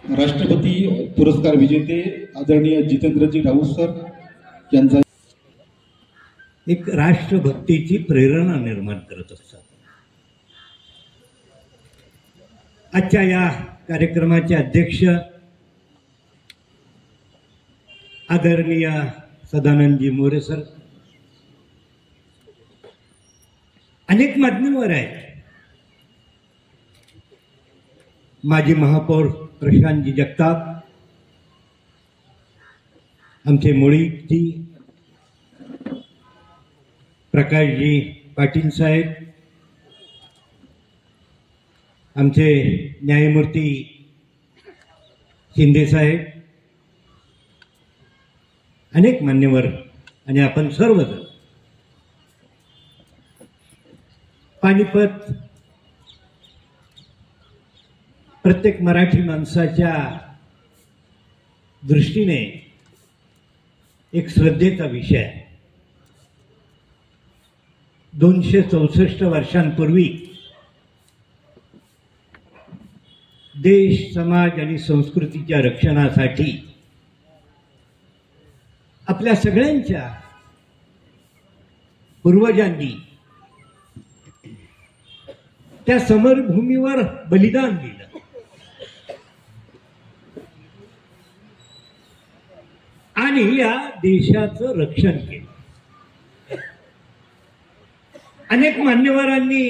राष्ट्रपती पुरस्कार विजेते आदरणीय जितेंद्रजी राऊत सर यांचा एक राष्ट्रभक्तीची प्रेरणा निर्माण करत असतात। आजच्या या कार्यक्रमाचे अध्यक्ष आदरणीय सदानंदजी मोरे सर, अनेक मान्यवर आहेत, माजी महापौर प्रशांतजी जगताप, आमचे मुळीजी प्रकाशजी पाटील साहेब, आमचे न्यायमूर्ती शिंदे साहेब, अनेक मान्यवर आणि आपण सर्वजण पानिपत प्रत्येक मराठी माणसाच्या दृष्टीने एक श्रद्धेचा विषय आहे। 264 वर्षांपूर्वी देश, समाज आणि संस्कृतीच्या रक्षणासाठी आपल्या सगळ्यांच्या पूर्वजांनी त्या समरभूमीवर बलिदान दिलं आणि या देशाचं रक्षण केलं। अनेक मान्यवरांनी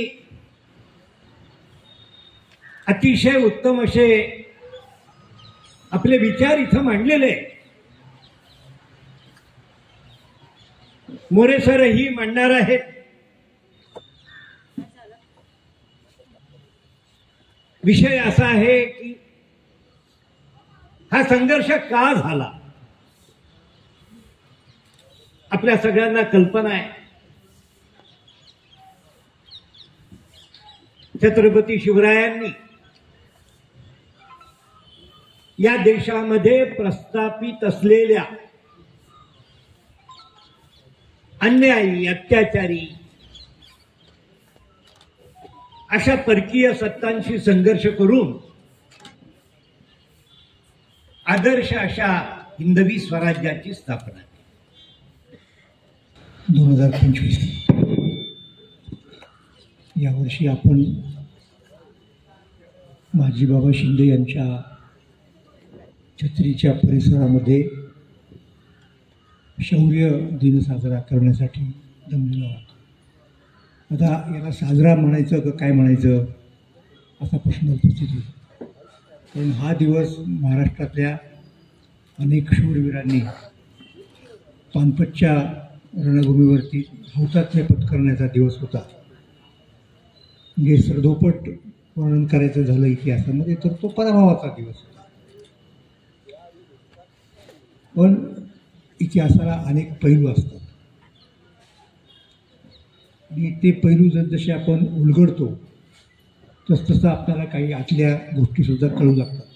अतिशय उत्तम असे आपले विचार इथं मांडलेले। मोरे सरही मांडणार आहेत। विषय असा आहे की हा संघर्ष का झाला, आपल्या सगळ्यांना कल्पना आहे। छत्रपती शिवरायांनी या देशामध्ये प्रस्थापित असलेल्या अन्यायी, अत्याचारी अशा परकीय सत्तांशी संघर्ष करून आदर्श अशा हिंदवी स्वराज्याची स्थापना 2025 यावर्षी आपण माजी बाबा शिंदे यांच्या छत्रीच्या परिसरामध्ये शौर्य दिन साजरा करण्यासाठी जमलेलो आहोत। आता याला साजरा म्हणायचं का काय म्हणायचं असा प्रश्न उपस्थित होतो, कारण हा दिवस महाराष्ट्रातल्या अनेक शूरवीरांनी पानपतच्या रणभूमीवरती हुतात्म्य पत्करण्याचा दिवस होता। म्हणजे सरदोपट वर्णन करायचं झालं इतिहासामध्ये तर तो पराभवाचा दिवस होता। पण इतिहासाला अनेक पैलू असतात आणि ते पैलू जसजसे आपण उलगडतो तसतसं आपल्याला काही आतल्या गोष्टीसुद्धा कळू लागतात।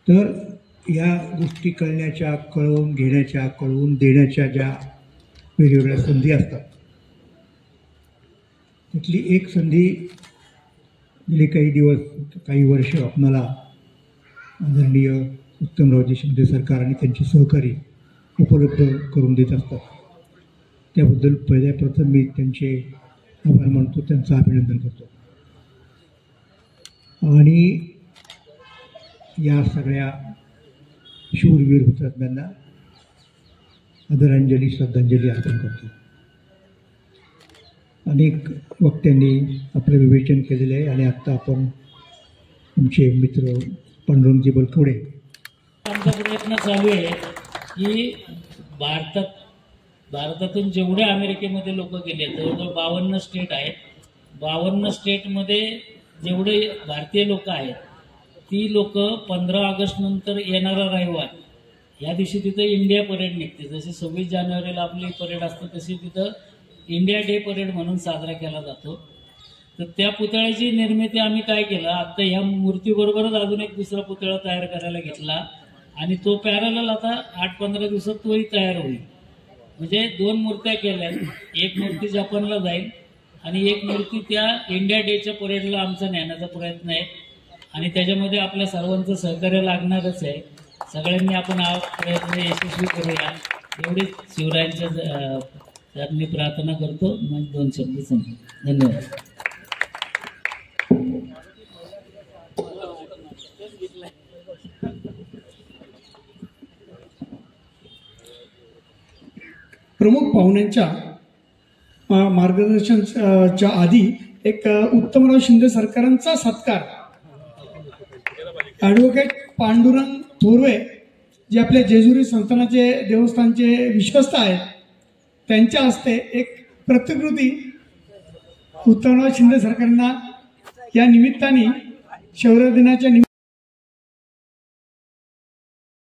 तर या गोष्टी कळण्याच्या, कळवून घेण्याच्या, कळवून देण्याच्या ज्या वेगवेगळ्या संधी असतात त्यातली एक संधी गेली काही दिवस, काही वर्ष आपल्याला आदरणीय उत्तमरावजी शिंदे सरकार आणि त्यांचे सहकारी उपलब्ध करून देत असतात। त्याबद्दल पहिल्या प्रथम मी त्यांचे आभार मानतो, त्यांचं अभिनंदन करतो। आणि या सगळ्या शूरवीर हुतात्म्यांना आदरांजली, श्रद्धांजली अर्पण करतो। अनेक वक्त्यांनी आपलं विवेचन केलेलं आहे आणि आत्ता आपण तुमचे मित्र पांडुरंगजी बलकवडे, आमचा प्रयत्न चालू आहे की भारतातून जेवढे अमेरिकेमध्ये लोक गेले, जवळजवळ 52 स्टेट आहेत, 52 स्टेटमध्ये जेवढे भारतीय लोक आहेत ती लोक 15 ऑगस्ट नंतर येणारा रविवार या दिवशी तिथं इंडिया परेड निघते। जशी 26 जानेवारीला आपली परेड असते तशी तिथं इंडिया डे परेड म्हणून साजरा केला जातो। तर त्या पुतळ्याची निर्मिती आम्ही काय केलं, आता ह्या मूर्तीबरोबरच अजून एक दुसरा पुतळा तयार करायला घेतला आणि तो पॅरलल आता 8-15 दिवसात तोही तयार होईल। म्हणजे 2 मूर्त्या केल्या, एक मूर्ती जपानला जाईल आणि एक मूर्ती त्या इंडिया डेच्या परेडला आमचा नेण्याचा प्रयत्न आहे। आणि त्याच्यामध्ये आपल्या सर्वांचं सहकार्य लागणारच आहे. सगळ्यांनी आपण हा प्रयत्न यशस्वी करूया एवढीच शिवरायांच्या चरणी प्रार्थना करतो. मग 2 शब्द संपतो. धन्यवाद. प्रमुख पाहुण्यांच्या मार्गदर्शनच्या आधी एक उत्तमराव शिंदे सरकारांचा सत्कार ॲडव्होकेट पांडुरंग थोरवे जे आपले जेजुरी संस्थानाचे देवस्थानचे विश्वस्त आहेत त्यांच्या हस्ते एक प्रतिकृती उत्तमराव शिंदे सरकारांना या निमित्ताने शौर्य दिनाच्या